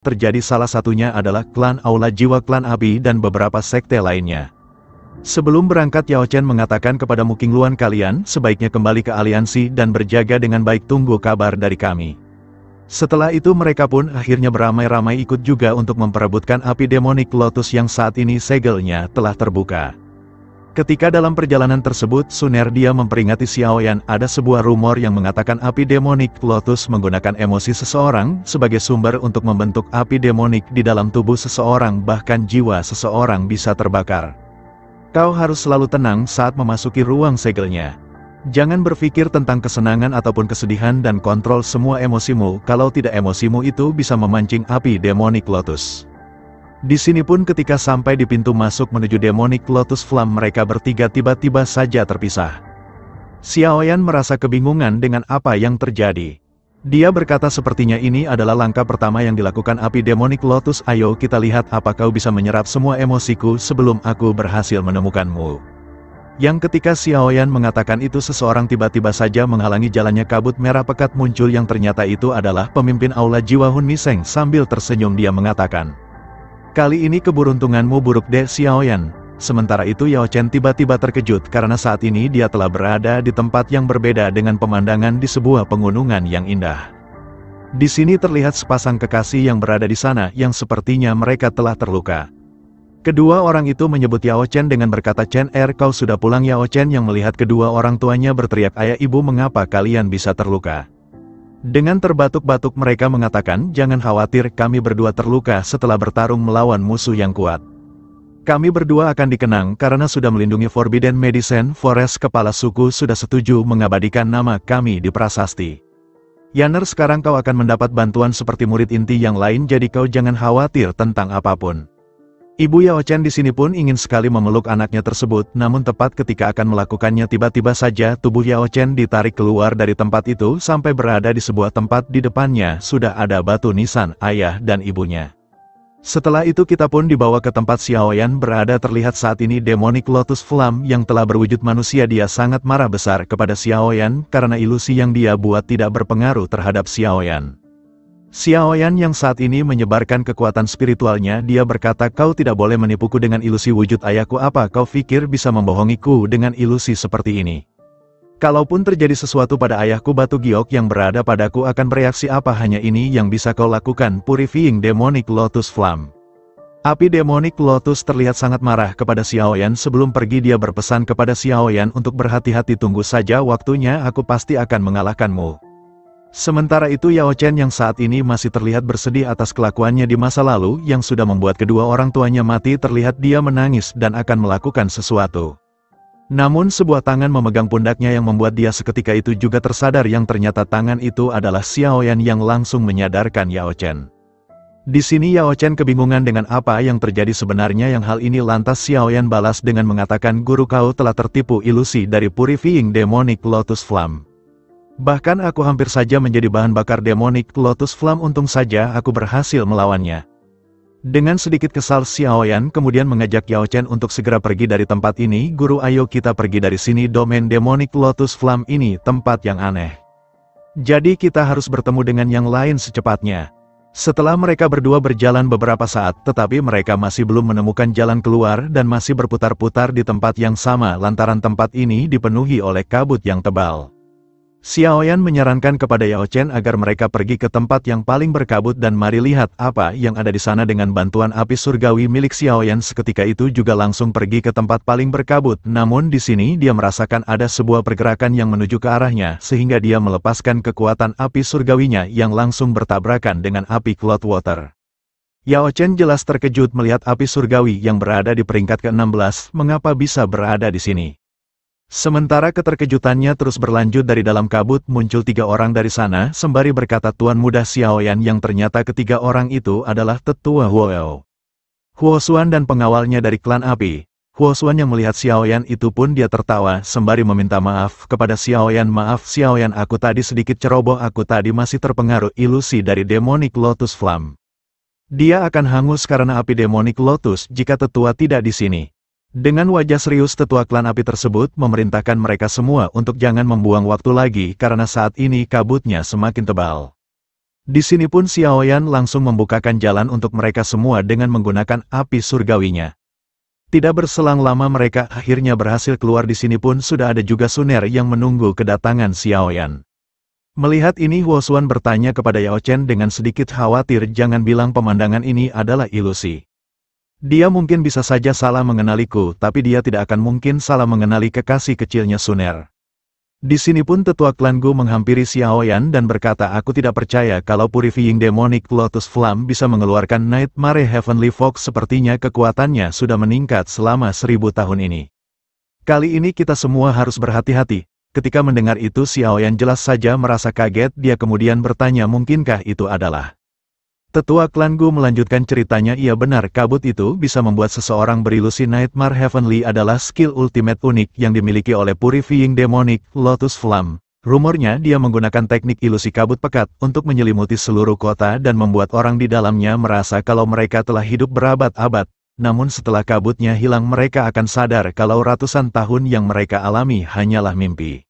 terjadi salah satunya adalah klan Aula Jiwa Klan Api dan beberapa sekte lainnya. Sebelum berangkat Yao Chen mengatakan kepada Mu Qingluan kalian sebaiknya kembali ke aliansi dan berjaga dengan baik, tunggu kabar dari kami. Setelah itu mereka pun akhirnya beramai-ramai ikut juga untuk memperebutkan api demonik Lotus yang saat ini segelnya telah terbuka. Ketika dalam perjalanan tersebut Suner dia memperingatkan Xiaoyan ada sebuah rumor yang mengatakan api demonik Lotus menggunakan emosi seseorang sebagai sumber untuk membentuk api demonik di dalam tubuh seseorang, bahkan jiwa seseorang bisa terbakar. Kau harus selalu tenang saat memasuki ruang segelnya. Jangan berpikir tentang kesenangan ataupun kesedihan dan kontrol semua emosimu, kalau tidak emosimu itu bisa memancing api demonik Lotus. Di sini pun ketika sampai di pintu masuk menuju demonik Lotus Flame mereka bertiga tiba-tiba saja terpisah. Xiaoyan merasa kebingungan dengan apa yang terjadi. Dia berkata sepertinya ini adalah langkah pertama yang dilakukan api demonik Lotus, ayo kita lihat apa kau bisa menyerap semua emosiku sebelum aku berhasil menemukanmu. Yang ketika Xiaoyan mengatakan itu seseorang tiba-tiba saja menghalangi jalannya, kabut merah pekat muncul yang ternyata itu adalah pemimpin Aula Jiwa Hun Miseng. Sambil tersenyum dia mengatakan, kali ini keberuntunganmu buruk deh Xiaoyan. Sementara itu Yao Chen tiba-tiba terkejut karena saat ini dia telah berada di tempat yang berbeda dengan pemandangan di sebuah pegunungan yang indah. Di sini terlihat sepasang kekasih yang berada di sana yang sepertinya mereka telah terluka. Kedua orang itu menyebut Yao Chen dengan berkata, Chen kau sudah pulang. Yao Chen yang melihat kedua orang tuanya berteriak, ayah ibu mengapa kalian bisa terluka? Dengan terbatuk-batuk mereka mengatakan, jangan khawatir kami berdua terluka setelah bertarung melawan musuh yang kuat. Kami berdua akan dikenang karena sudah melindungi Forbidden Medicine Forest. Kepala suku sudah setuju mengabadikan nama kami di prasasti. Yaner sekarang kau akan mendapat bantuan seperti murid inti yang lain, jadi kau jangan khawatir tentang apapun. Ibu Yao Chen di sini pun ingin sekali memeluk anaknya tersebut, namun tepat ketika akan melakukannya tiba-tiba saja tubuh Yao Chen ditarik keluar dari tempat itu sampai berada di sebuah tempat di depannya sudah ada batu nisan ayah dan ibunya. Setelah itu kita pun dibawa ke tempat Xiaoyan berada. Terlihat saat ini Demonic Lotus Flame yang telah berwujud manusia. Dia sangat marah besar kepada Xiaoyan karena ilusi yang dia buat tidak berpengaruh terhadap Xiaoyan. Xiaoyan yang saat ini menyebarkan kekuatan spiritualnya, dia berkata, kau tidak boleh menipuku dengan ilusi wujud ayahku. Apa kau pikir bisa membohongiku dengan ilusi seperti ini? Kalaupun terjadi sesuatu pada ayahku, batu giok yang berada padaku akan bereaksi. Apa hanya ini yang bisa kau lakukan? Purifying Demonic Lotus Flame. Api Demonic Lotus terlihat sangat marah kepada Xiaoyan. Sebelum pergi dia berpesan kepada Xiaoyan untuk berhati-hati, tunggu saja waktunya, aku pasti akan mengalahkanmu. Sementara itu Yao Chen yang saat ini masih terlihat bersedih atas kelakuannya di masa lalu yang sudah membuat kedua orang tuanya mati, terlihat dia menangis dan akan melakukan sesuatu. Namun sebuah tangan memegang pundaknya yang membuat dia seketika itu juga tersadar yang ternyata tangan itu adalah Xiaoyan yang langsung menyadarkan Yao Chen. Di sini Yao Chen kebingungan dengan apa yang terjadi sebenarnya yang hal ini, lantas Xiaoyan balas dengan mengatakan, guru kau telah tertipu ilusi dari Purifying Demonic Lotus Flame. Bahkan aku hampir saja menjadi bahan bakar Demonic Lotus Flame, untung saja aku berhasil melawannya. Dengan sedikit kesal Xiaoyan kemudian mengajak Yao Chen untuk segera pergi dari tempat ini. Guru, ayo kita pergi dari sini, domain Demonic Lotus Flame ini tempat yang aneh. Jadi kita harus bertemu dengan yang lain secepatnya. Setelah mereka berdua berjalan beberapa saat, tetapi mereka masih belum menemukan jalan keluar dan masih berputar-putar di tempat yang sama lantaran tempat ini dipenuhi oleh kabut yang tebal. Xiaoyan menyarankan kepada Yao Chen agar mereka pergi ke tempat yang paling berkabut dan mari lihat apa yang ada di sana. Dengan bantuan api surgawi milik Xiaoyan seketika itu juga langsung pergi ke tempat paling berkabut. Namun di sini dia merasakan ada sebuah pergerakan yang menuju ke arahnya sehingga dia melepaskan kekuatan api surgawinya yang langsung bertabrakan dengan api Cloud Water. Yao Chen jelas terkejut melihat api surgawi yang berada di peringkat ke-16 mengapa bisa berada di sini. Sementara keterkejutannya terus berlanjut, dari dalam kabut muncul 3 orang dari sana sembari berkata, Tuan Muda Xiaoyan, yang ternyata ketiga orang itu adalah tetua Huo. Huosuan dan pengawalnya dari klan api. Huosuan yang melihat Xiaoyan itu pun dia tertawa sembari meminta maaf kepada Xiaoyan. Maaf Xiaoyan, aku tadi sedikit ceroboh, aku tadi masih terpengaruh ilusi dari Demonic Lotus Flame. Dia akan hangus karena api Demonic Lotus jika tetua tidak di sini. Dengan wajah serius tetua klan api tersebut memerintahkan mereka semua untuk jangan membuang waktu lagi karena saat ini kabutnya semakin tebal. Di sini pun Xiaoyan langsung membukakan jalan untuk mereka semua dengan menggunakan api surgawinya. Tidak berselang lama mereka akhirnya berhasil keluar. Di sini pun sudah ada juga Suner yang menunggu kedatangan Xiaoyan. Melihat ini Huo Xuan bertanya kepada Yao Chen dengan sedikit khawatir, jangan bilang pemandangan ini adalah ilusi. Dia mungkin bisa saja salah mengenaliku, tapi dia tidak akan mungkin salah mengenali kekasih kecilnya Suner. Di sini pun tetua klan Gu menghampiri Xiaoyan dan berkata, aku tidak percaya kalau Purifying Demonic Lotus Flame bisa mengeluarkan Nightmare Heavenly Fog, sepertinya kekuatannya sudah meningkat selama 1000 tahun ini. Kali ini kita semua harus berhati-hati. Ketika mendengar itu Xiaoyan jelas saja merasa kaget, dia kemudian bertanya mungkinkah itu adalah tetua klan Gu. Melanjutkan ceritanya, iya benar, kabut itu bisa membuat seseorang berilusi. Nightmare Heavenly adalah skill ultimate unik yang dimiliki oleh Purifying Demonic Lotus Flame. Rumornya dia menggunakan teknik ilusi kabut pekat untuk menyelimuti seluruh kota dan membuat orang di dalamnya merasa kalau mereka telah hidup berabad-abad. Namun setelah kabutnya hilang mereka akan sadar kalau ratusan tahun yang mereka alami hanyalah mimpi.